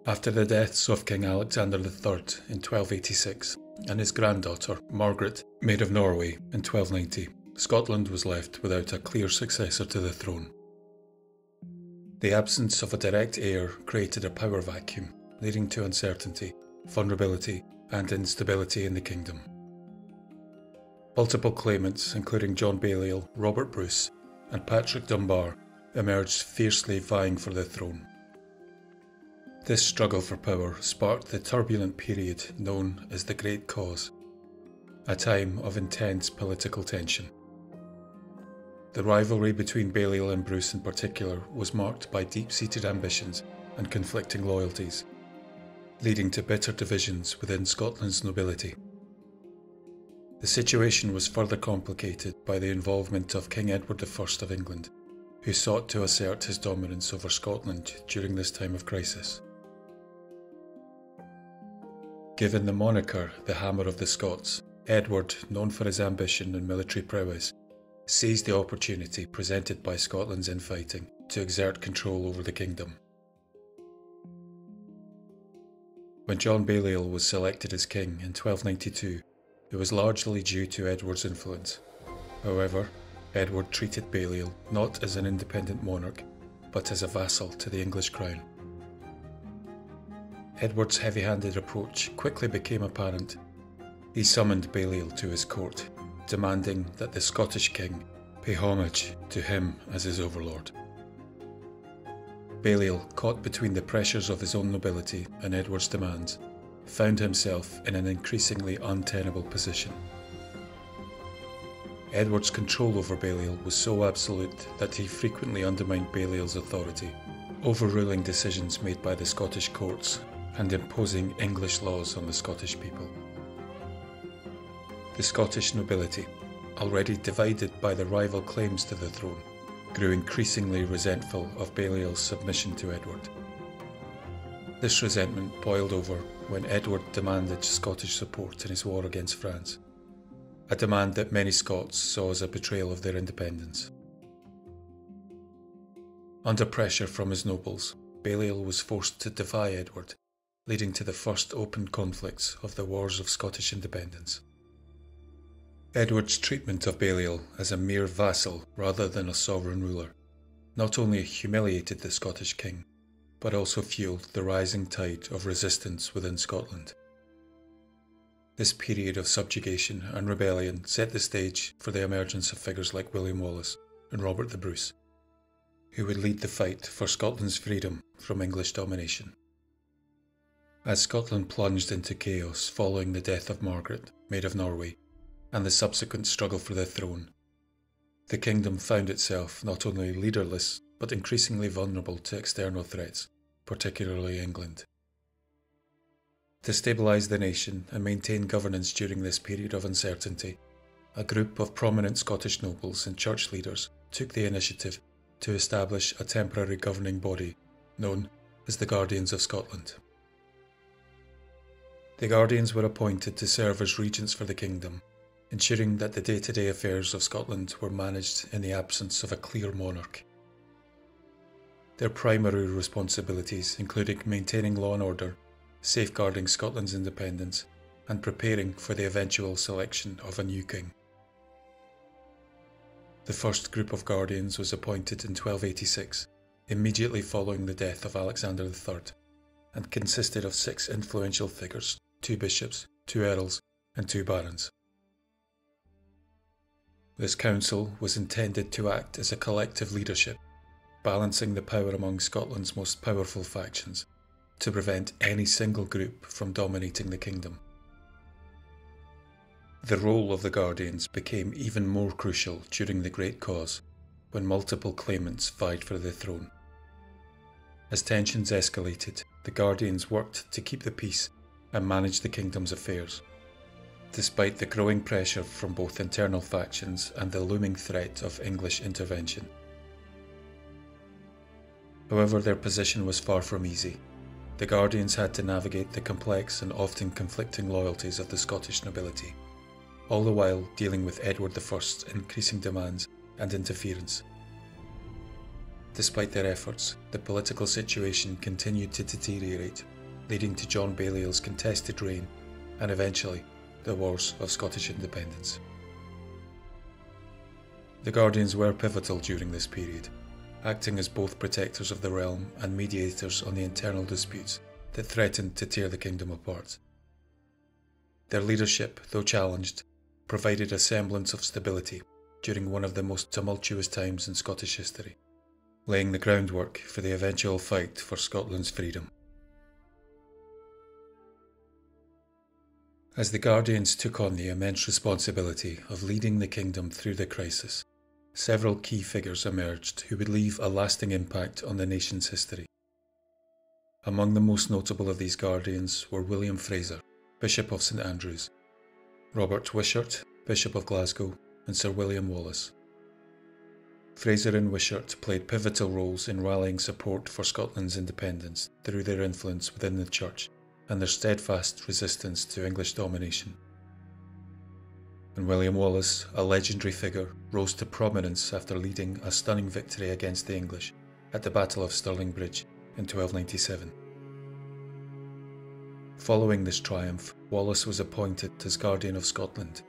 After the deaths of King Alexander III in 1286 and his granddaughter Margaret, Maid of Norway, in 1290, Scotland was left without a clear successor to the throne. The absence of a direct heir created a power vacuum, leading to uncertainty, vulnerability, and instability in the kingdom. Multiple claimants, including John Balliol, Robert Bruce, and Patrick Dunbar, emerged fiercely vying for the throne. This struggle for power sparked the turbulent period known as the Great Cause, a time of intense political tension. The rivalry between Balliol and Bruce in particular was marked by deep-seated ambitions and conflicting loyalties, leading to bitter divisions within Scotland's nobility. The situation was further complicated by the involvement of King Edward I of England, who sought to assert his dominance over Scotland during this time of crisis. Given the moniker the Hammer of the Scots, Edward, known for his ambition and military prowess, seized the opportunity presented by Scotland's infighting to exert control over the kingdom. When John Balliol was selected as king in 1292, it was largely due to Edward's influence. However, Edward treated Balliol not as an independent monarch, but as a vassal to the English crown. Edward's heavy-handed approach quickly became apparent. He summoned Balliol to his court, demanding that the Scottish king pay homage to him as his overlord. Balliol, caught between the pressures of his own nobility and Edward's demands, found himself in an increasingly untenable position. Edward's control over Balliol was so absolute that he frequently undermined Balliol's authority, overruling decisions made by the Scottish courts and imposing English laws on the Scottish people. The Scottish nobility, already divided by the rival claims to the throne, grew increasingly resentful of Balliol's submission to Edward. This resentment boiled over when Edward demanded Scottish support in his war against France, a demand that many Scots saw as a betrayal of their independence. Under pressure from his nobles, Balliol was forced to defy Edward, leading to the first open conflicts of the Wars of Scottish Independence. Edward's treatment of Balliol as a mere vassal rather than a sovereign ruler not only humiliated the Scottish king, but also fueled the rising tide of resistance within Scotland. This period of subjugation and rebellion set the stage for the emergence of figures like William Wallace and Robert the Bruce, who would lead the fight for Scotland's freedom from English domination. As Scotland plunged into chaos following the death of Margaret, Maid of Norway, and the subsequent struggle for the throne, the kingdom found itself not only leaderless but increasingly vulnerable to external threats, particularly England. To stabilise the nation and maintain governance during this period of uncertainty, a group of prominent Scottish nobles and church leaders took the initiative to establish a temporary governing body known as the Guardians of Scotland. The Guardians were appointed to serve as regents for the kingdom, ensuring that the day-to-day affairs of Scotland were managed in the absence of a clear monarch. Their primary responsibilities included maintaining law and order, safeguarding Scotland's independence, and preparing for the eventual selection of a new king. The first group of Guardians was appointed in 1286, immediately following the death of Alexander III, and consisted of 6 influential figures, 2 bishops, 2 earls, and 2 barons. This council was intended to act as a collective leadership, balancing the power among Scotland's most powerful factions, to prevent any single group from dominating the kingdom. The role of the Guardians became even more crucial during the Great Cause, when multiple claimants vied for the throne. As tensions escalated, the Guardians worked to keep the peace and manage the kingdom's affairs, despite the growing pressure from both internal factions and the looming threat of English intervention. However, their position was far from easy. The Guardians had to navigate the complex and often conflicting loyalties of the Scottish nobility, all the while dealing with Edward I's increasing demands and interference. Despite their efforts, the political situation continued to deteriorate, leading to John Balliol's contested reign and eventually the Wars of Scottish Independence. The Guardians were pivotal during this period, acting as both protectors of the realm and mediators on the internal disputes that threatened to tear the kingdom apart. Their leadership, though challenged, provided a semblance of stability during one of the most tumultuous times in Scottish history, laying the groundwork for the eventual fight for Scotland's freedom. As the Guardians took on the immense responsibility of leading the kingdom through the crisis, several key figures emerged who would leave a lasting impact on the nation's history. Among the most notable of these Guardians were William Fraser, Bishop of St Andrews, Robert Wishart, Bishop of Glasgow, and Sir William Wallace. Fraser and Wishart played pivotal roles in rallying support for Scotland's independence through their influence within the Church and their steadfast resistance to English domination. And William Wallace, a legendary figure, rose to prominence after leading a stunning victory against the English at the Battle of Stirling Bridge in 1297. Following this triumph, Wallace was appointed as Guardian of Scotland,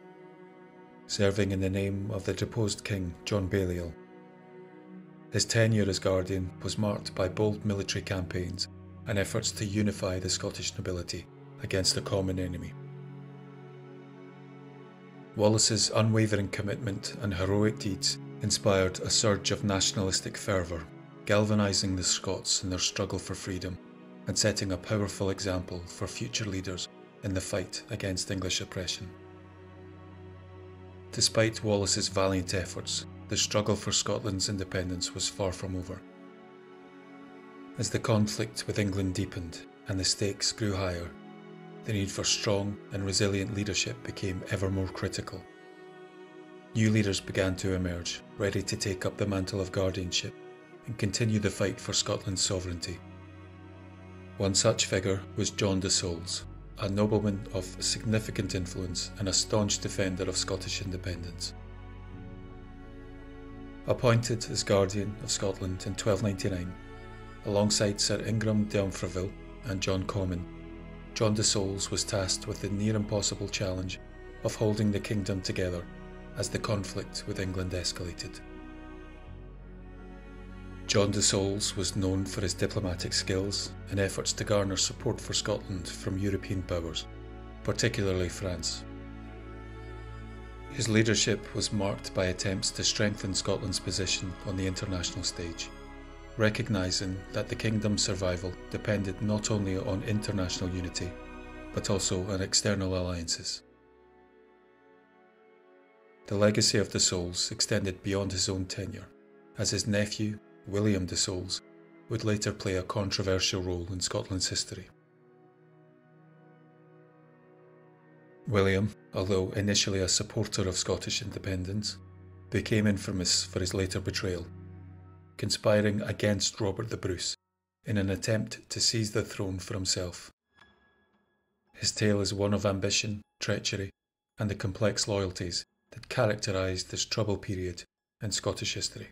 serving in the name of the deposed King John Balliol. His tenure as Guardian was marked by bold military campaigns and efforts to unify the Scottish nobility against a common enemy. Wallace's unwavering commitment and heroic deeds inspired a surge of nationalistic fervour, galvanising the Scots in their struggle for freedom and setting a powerful example for future leaders in the fight against English oppression. Despite Wallace's valiant efforts, the struggle for Scotland's independence was far from over. As the conflict with England deepened and the stakes grew higher, the need for strong and resilient leadership became ever more critical. New leaders began to emerge, ready to take up the mantle of guardianship and continue the fight for Scotland's sovereignty. One such figure was John de Solis, a nobleman of significant influence and a staunch defender of Scottish independence. Appointed as Guardian of Scotland in 1299, alongside Sir Ingram de Umfraville and John Comyn, John de Solis was tasked with the near impossible challenge of holding the kingdom together as the conflict with England escalated. John de Solis was known for his diplomatic skills and efforts to garner support for Scotland from European powers, particularly France. His leadership was marked by attempts to strengthen Scotland's position on the international stage, recognising that the kingdom's survival depended not only on international unity, but also on external alliances. The legacy of de Solis extended beyond his own tenure, as his nephew, William de Solis, would later play a controversial role in Scotland's history. William, although initially a supporter of Scottish independence, became infamous for his later betrayal, conspiring against Robert the Bruce in an attempt to seize the throne for himself. His tale is one of ambition, treachery, and the complex loyalties that characterised this troubled period in Scottish history.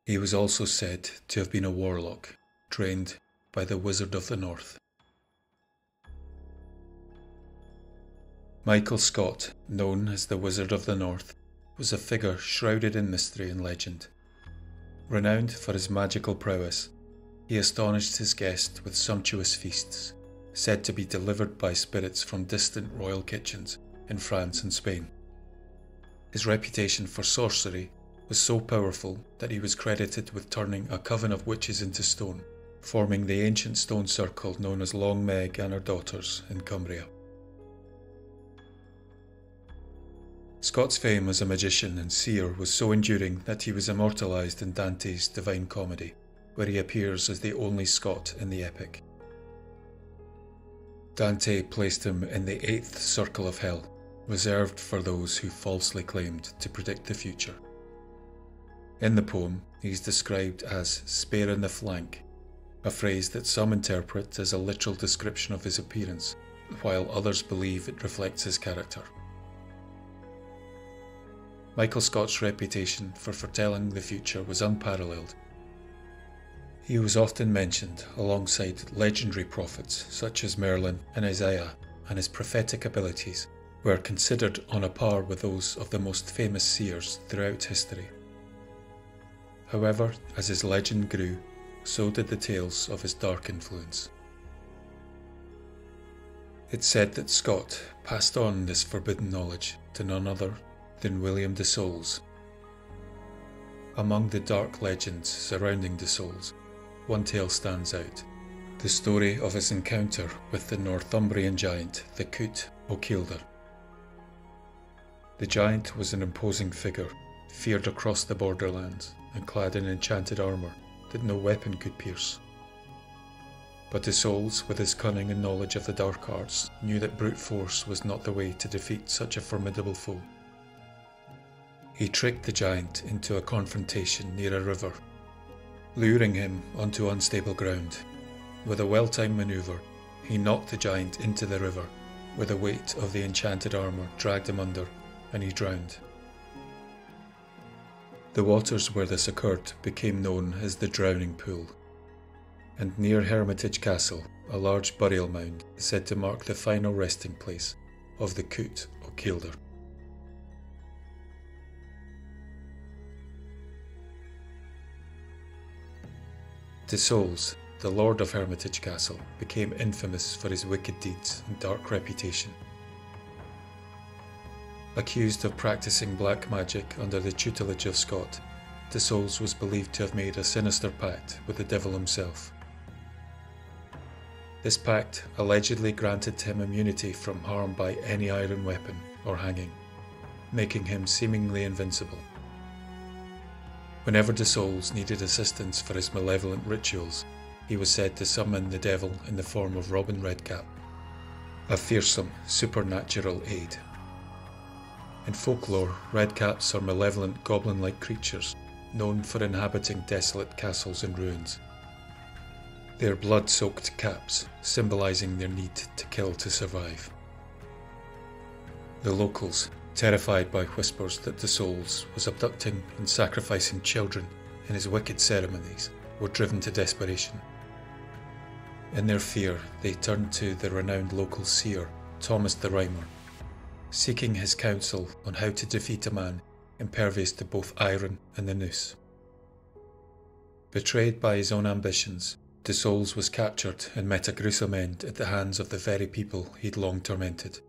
He was also said to have been a warlock, trained by the Wizard of the North. Michael Scott, known as the Wizard of the North, was a figure shrouded in mystery and legend. Renowned for his magical prowess, he astonished his guests with sumptuous feasts, said to be delivered by spirits from distant royal kitchens in France and Spain. His reputation for sorcery was so powerful that he was credited with turning a coven of witches into stone, forming the ancient stone circle known as Long Meg and her daughters in Cumbria. Scott's fame as a magician and seer was so enduring that he was immortalised in Dante's Divine Comedy, where he appears as the only Scot in the epic. Dante placed him in the 8th circle of hell, reserved for those who falsely claimed to predict the future. In the poem, he is described as spare in the flank, a phrase that some interpret as a literal description of his appearance, while others believe it reflects his character. Michael Scott's reputation for foretelling the future was unparalleled, He was often mentioned alongside legendary prophets such as Merlin and Isaiah, and his prophetic abilities were considered on a par with those of the most famous seers throughout history. However, as his legend grew, so did the tales of his dark influence. It's said that Scott passed on this forbidden knowledge to none other than William de Solles. Among the dark legends surrounding de Solles, one tale stands out: the story of his encounter with the Northumbrian giant, the Coot O'Kielder. The giant was an imposing figure, feared across the borderlands, and clad in enchanted armour that no weapon could pierce. But de Solles, with his cunning and knowledge of the dark arts, knew that brute force was not the way to defeat such a formidable foe. He tricked the giant into a confrontation near a river, luring him onto unstable ground. With a well-timed manoeuvre, he knocked the giant into the river, where the weight of the enchanted armour dragged him under, and he drowned. The waters where this occurred became known as the Drowning Pool, and near Hermitage Castle, a large burial mound is said to mark the final resting place of the Coot O'Kielder. De Solles, the Lord of Hermitage Castle, became infamous for his wicked deeds and dark reputation. Accused of practicing black magic under the tutelage of Scott, de Solles was believed to have made a sinister pact with the devil himself. This pact allegedly granted him immunity from harm by any iron weapon or hanging, making him seemingly invincible. Whenever de Solles needed assistance for his malevolent rituals, he was said to summon the devil in the form of Robin Redcap, a fearsome, supernatural aid. In folklore, redcaps are malevolent goblin-like creatures known for inhabiting desolate castles and ruins. Their blood-soaked caps symbolising their need to kill to survive. The locals, terrified by whispers that de Solles was abducting and sacrificing children in his wicked ceremonies, were driven to desperation. In their fear, they turned to the renowned local seer, Thomas the Rhymer, seeking his counsel on how to defeat a man impervious to both iron and the noose. Betrayed by his own ambitions, de Solles was captured and met a gruesome end at the hands of the very people he'd long tormented.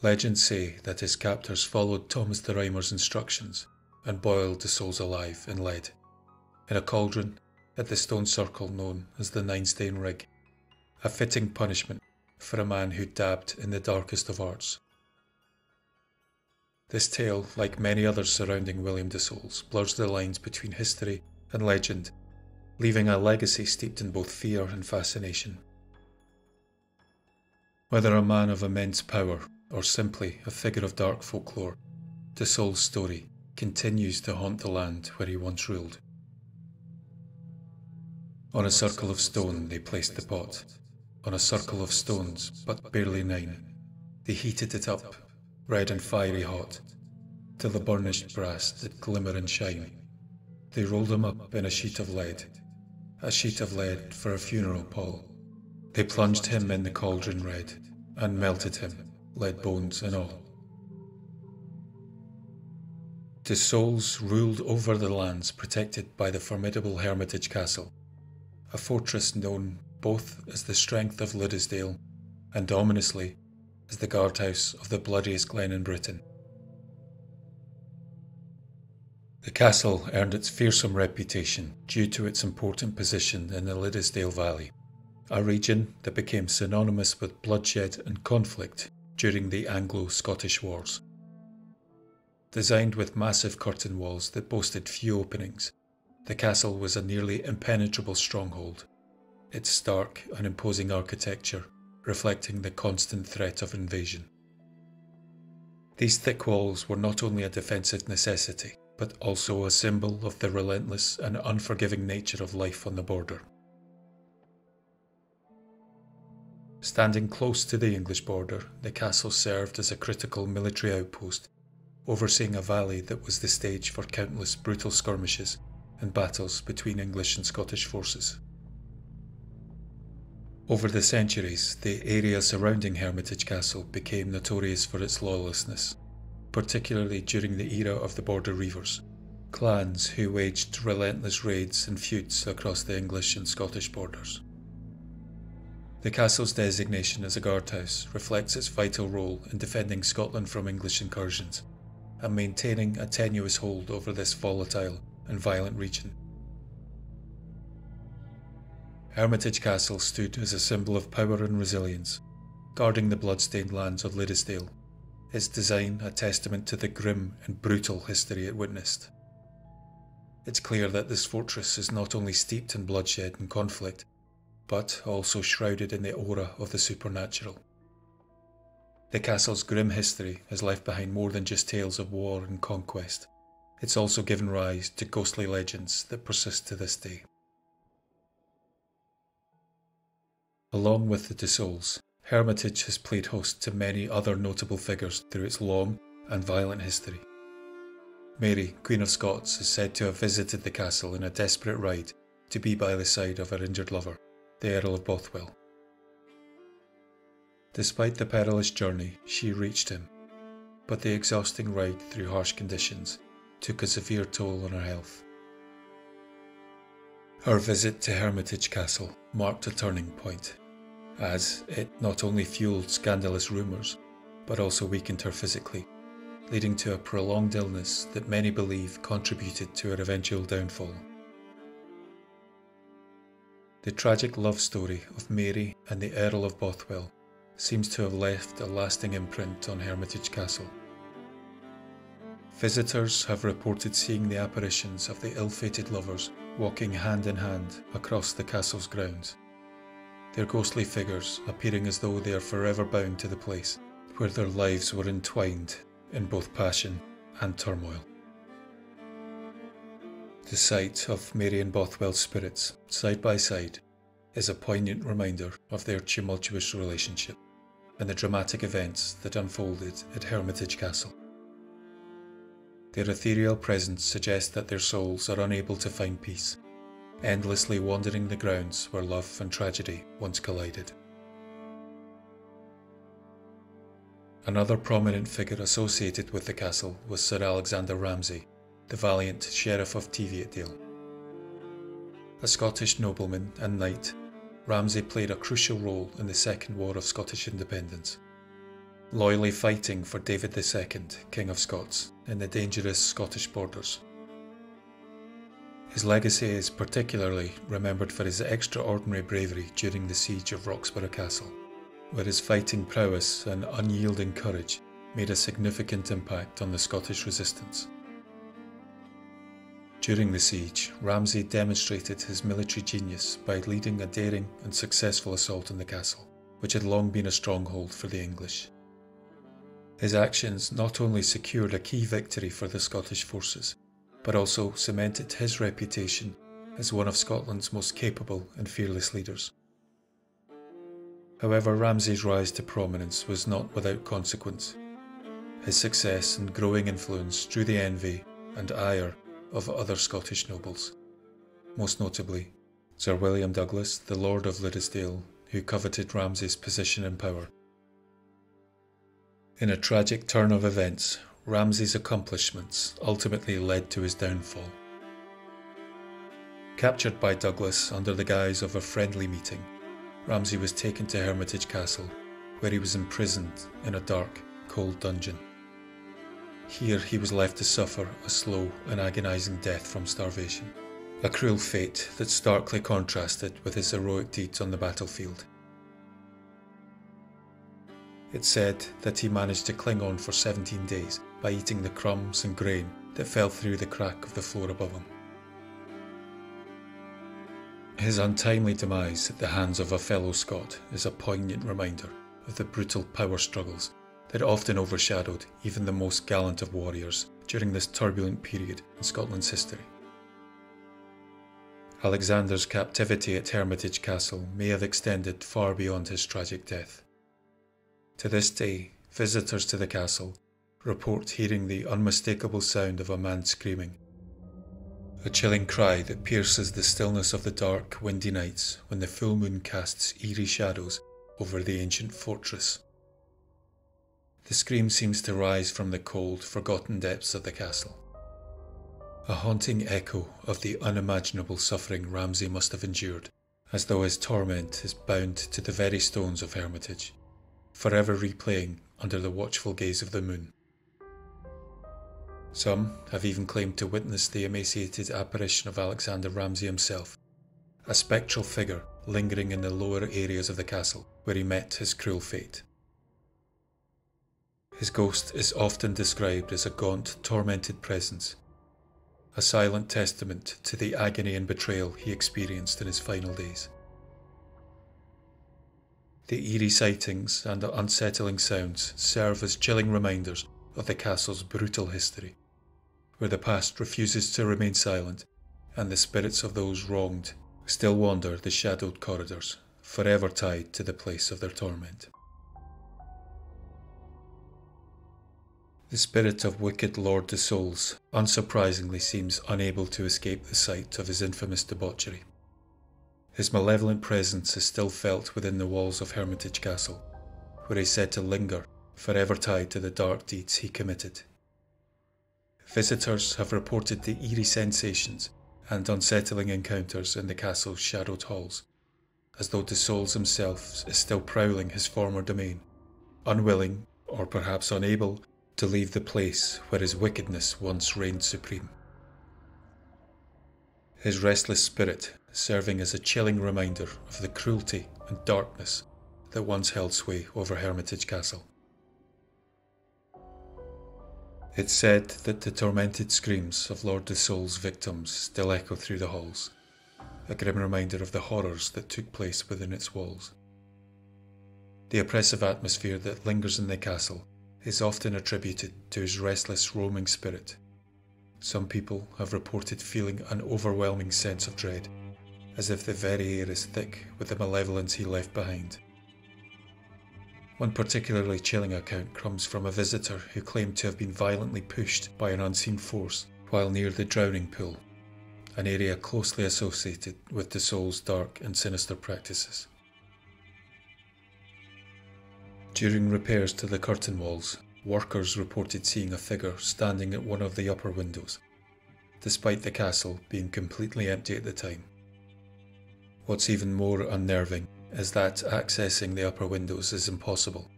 Legends say that his captors followed Thomas the Rhymer's instructions and boiled de Solles alive in lead, in a cauldron at the stone circle known as the Nine-Stane Rig, a fitting punishment for a man who dabbed in the darkest of arts. This tale, like many others surrounding William de Solles, blurs the lines between history and legend, leaving a legacy steeped in both fear and fascination. Whether a man of immense power or simply a figure of dark folklore, de Solles' story continues to haunt the land where he once ruled. On a circle of stone they placed the pot, on a circle of stones, but barely 9. They heated it up, red and fiery hot, till the burnished brass did glimmer and shine. They rolled him up in a sheet of lead for a funeral pall. They plunged him in the cauldron red, and melted him, lead bones and all. De Solles ruled over the lands protected by the formidable Hermitage Castle, a fortress known both as the strength of Liddesdale and ominously as the Guardhouse of the Bloodiest Glen in Britain. The castle earned its fearsome reputation due to its important position in the Liddesdale Valley, a region that became synonymous with bloodshed and conflict during the Anglo-Scottish Wars. Designed with massive curtain walls that boasted few openings, the castle was a nearly impenetrable stronghold, its stark and imposing architecture reflecting the constant threat of invasion. These thick walls were not only a defensive necessity, but also a symbol of the relentless and unforgiving nature of life on the border. Standing close to the English border, the castle served as a critical military outpost, overseeing a valley that was the stage for countless brutal skirmishes and battles between English and Scottish forces. Over the centuries, the area surrounding Hermitage Castle became notorious for its lawlessness, particularly during the era of the Border Reivers, clans who waged relentless raids and feuds across the English and Scottish borders. The castle's designation as a guardhouse reflects its vital role in defending Scotland from English incursions and maintaining a tenuous hold over this volatile and violent region. Hermitage Castle stood as a symbol of power and resilience, guarding the blood-stained lands of Liddesdale, its design a testament to the grim and brutal history it witnessed. It's clear that this fortress is not only steeped in bloodshed and conflict, but also shrouded in the aura of the supernatural. The castle's grim history has left behind more than just tales of war and conquest. It's also given rise to ghostly legends that persist to this day. Along with the Dussaults, Hermitage has played host to many other notable figures through its long and violent history. Mary, Queen of Scots, is said to have visited the castle in a desperate ride to be by the side of her injured lover, the Earl of Bothwell. Despite the perilous journey, she reached him, but the exhausting ride through harsh conditions took a severe toll on her health. Her visit to Hermitage Castle marked a turning point, as it not only fueled scandalous rumours, but also weakened her physically, leading to a prolonged illness that many believe contributed to her eventual downfall. The tragic love story of Mary and the Earl of Bothwell seems to have left a lasting imprint on Hermitage Castle. Visitors have reported seeing the apparitions of the ill-fated lovers walking hand in hand across the castle's grounds, their ghostly figures appearing as though they are forever bound to the place where their lives were entwined in both passion and turmoil. The sight of Mary and Bothwell's spirits, side by side, is a poignant reminder of their tumultuous relationship and the dramatic events that unfolded at Hermitage Castle. Their ethereal presence suggests that their souls are unable to find peace, endlessly wandering the grounds where love and tragedy once collided. Another prominent figure associated with the castle was Sir Alexander Ramsay, the valiant Sheriff of Teviotdale. A Scottish nobleman and knight, Ramsay played a crucial role in the Second War of Scottish Independence, loyally fighting for David II, King of Scots, in the dangerous Scottish borders. His legacy is particularly remembered for his extraordinary bravery during the siege of Roxburgh Castle, where his fighting prowess and unyielding courage made a significant impact on the Scottish resistance. During the siege, Ramsay demonstrated his military genius by leading a daring and successful assault on the castle, which had long been a stronghold for the English. His actions not only secured a key victory for the Scottish forces, but also cemented his reputation as one of Scotland's most capable and fearless leaders. However, Ramsay's rise to prominence was not without consequence. His success and growing influence drew the envy and ire of other Scottish nobles, most notably Sir William Douglas, the Lord of Liddesdale, who coveted Ramsay's position and power. In a tragic turn of events, Ramsay's accomplishments ultimately led to his downfall. Captured by Douglas under the guise of a friendly meeting, Ramsay was taken to Hermitage Castle, where he was imprisoned in a dark, cold dungeon. Here he was left to suffer a slow and agonising death from starvation, a cruel fate that starkly contrasted with his heroic deeds on the battlefield. It's said that he managed to cling on for 17 days by eating the crumbs and grain that fell through the crack of the floor above him. His untimely demise at the hands of a fellow Scot is a poignant reminder of the brutal power struggles that often overshadowed even the most gallant of warriors during this turbulent period in Scotland's history. Alexander's captivity at Hermitage Castle may have extended far beyond his tragic death. To this day, visitors to the castle report hearing the unmistakable sound of a man screaming, a chilling cry that pierces the stillness of the dark, windy nights when the full moon casts eerie shadows over the ancient fortress. The scream seems to rise from the cold, forgotten depths of the castle, a haunting echo of the unimaginable suffering Ramsay must have endured, as though his torment is bound to the very stones of Hermitage, forever replaying under the watchful gaze of the moon. Some have even claimed to witness the emaciated apparition of Alexander Ramsay himself, a spectral figure lingering in the lower areas of the castle where he met his cruel fate. His ghost is often described as a gaunt, tormented presence, a silent testament to the agony and betrayal he experienced in his final days. The eerie sightings and the unsettling sounds serve as chilling reminders of the castle's brutal history, where the past refuses to remain silent and the spirits of those wronged still wander the shadowed corridors, forever tied to the place of their torment. The spirit of wicked Lord de Souls unsurprisingly seems unable to escape the site of his infamous debauchery. His malevolent presence is still felt within the walls of Hermitage Castle, where he is said to linger, forever tied to the dark deeds he committed. Visitors have reported the eerie sensations and unsettling encounters in the castle's shadowed halls, as though de Souls himself is still prowling his former domain, unwilling, or perhaps unable, to leave the place where his wickedness once reigned supreme. His restless spirit serving as a chilling reminder of the cruelty and darkness that once held sway over Hermitage Castle. It's said that the tormented screams of Lord de Souls' victims still echo through the halls, a grim reminder of the horrors that took place within its walls. The oppressive atmosphere that lingers in the castle is often attributed to his restless roaming spirit. Some people have reported feeling an overwhelming sense of dread, as if the very air is thick with the malevolence he left behind. One particularly chilling account comes from a visitor who claimed to have been violently pushed by an unseen force while near the drowning pool, an area closely associated with de Souls' dark and sinister practices. During repairs to the curtain walls, workers reported seeing a figure standing at one of the upper windows, despite the castle being completely empty at the time. What's even more unnerving is that accessing the upper windows is impossible,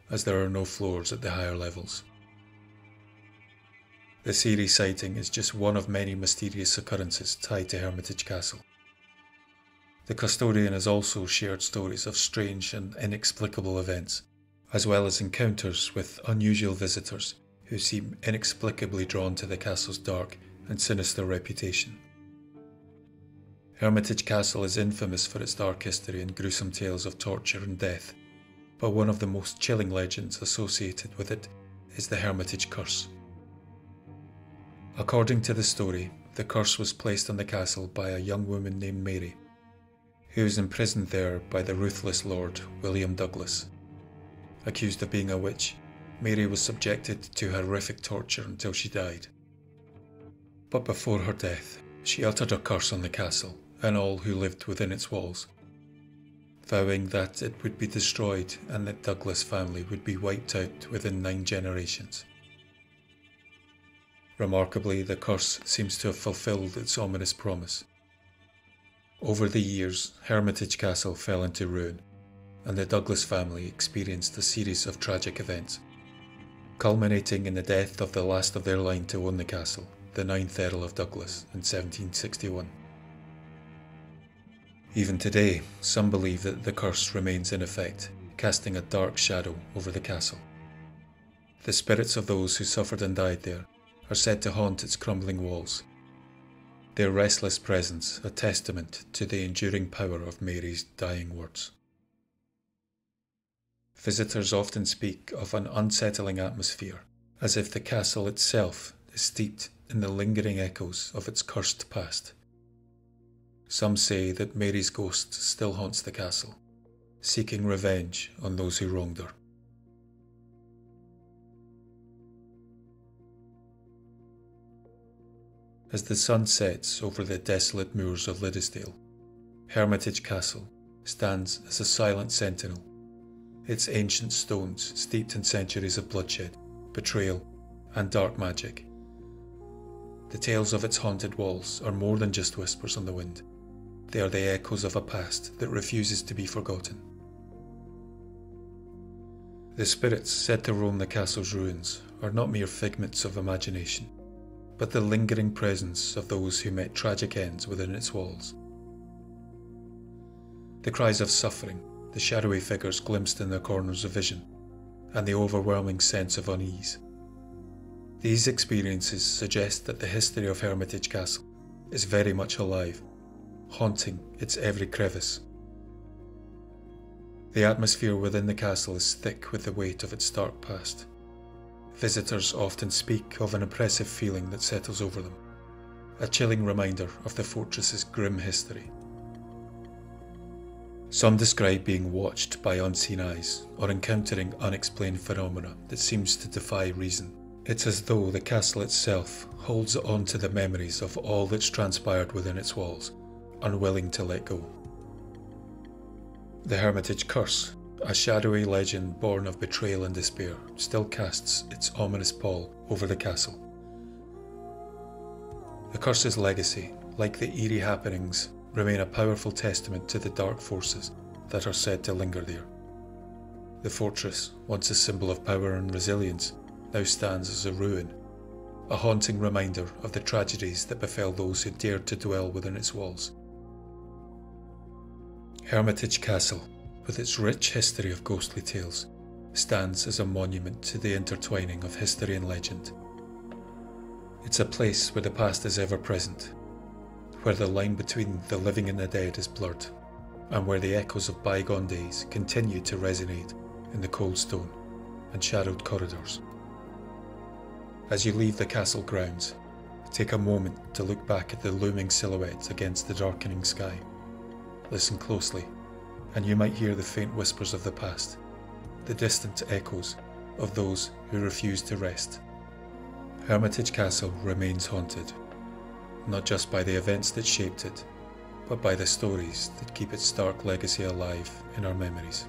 as there are no floors at the higher levels. This eerie sighting is just one of many mysterious occurrences tied to Hermitage Castle. The custodian has also shared stories of strange and inexplicable events, as well as encounters with unusual visitors who seem inexplicably drawn to the castle's dark and sinister reputation. Hermitage Castle is infamous for its dark history and gruesome tales of torture and death, but one of the most chilling legends associated with it is the Hermitage Curse. According to the story, the curse was placed on the castle by a young woman named Mary, who was imprisoned there by the ruthless Lord William Douglas. Accused of being a witch, Mary was subjected to horrific torture until she died. But before her death, she uttered a curse on the castle and all who lived within its walls, vowing that it would be destroyed and that Douglas family would be wiped out within 9 generations. Remarkably, the curse seems to have fulfilled its ominous promise. Over the years, Hermitage Castle fell into ruin, and the Douglas family experienced a series of tragic events, culminating in the death of the last of their line to own the castle, the 9th Earl of Douglas, in 1761. Even today, some believe that the curse remains in effect, casting a dark shadow over the castle. The spirits of those who suffered and died there are said to haunt its crumbling walls, their restless presence a testament to the enduring power of Mary's dying words. Visitors often speak of an unsettling atmosphere, as if the castle itself is steeped in the lingering echoes of its cursed past. Some say that Mary's ghost still haunts the castle, seeking revenge on those who wronged her. As the sun sets over the desolate moors of Liddesdale, Hermitage Castle stands as a silent sentinel, its ancient stones steeped in centuries of bloodshed, betrayal, and dark magic. The tales of its haunted walls are more than just whispers on the wind. They are the echoes of a past that refuses to be forgotten. The spirits said to roam the castle's ruins are not mere figments of imagination, but the lingering presence of those who met tragic ends within its walls. The cries of suffering, the shadowy figures glimpsed in the corners of vision, and the overwhelming sense of unease. These experiences suggest that the history of Hermitage Castle is very much alive, haunting its every crevice. The atmosphere within the castle is thick with the weight of its dark past. Visitors often speak of an oppressive feeling that settles over them, a chilling reminder of the fortress's grim history. Some describe being watched by unseen eyes or encountering unexplained phenomena that seems to defy reason. It's as though the castle itself holds on to the memories of all that's transpired within its walls, unwilling to let go. The Hermitage Curse, a shadowy legend born of betrayal and despair, still casts its ominous pall over the castle. The curse's legacy, like the Eerie happenings, remain a powerful testament to the dark forces that are said to linger there. The fortress, once a symbol of power and resilience, now stands as a ruin, a haunting reminder of the tragedies that befell those who dared to dwell within its walls. Hermitage Castle, with its rich history of ghostly tales, stands as a monument to the intertwining of history and legend. It's a place where the past is ever present, where the line between the living and the dead is blurred, and where the echoes of bygone days continue to resonate in the cold stone and shadowed corridors. As you leave the castle grounds, take a moment to look back at the looming silhouettes against the darkening sky. Listen closely, and you might hear the faint whispers of the past, the distant echoes of those who refused to rest. Hermitage Castle remains haunted, not just by the events that shaped it, but by the stories that keep its dark legacy alive in our memories.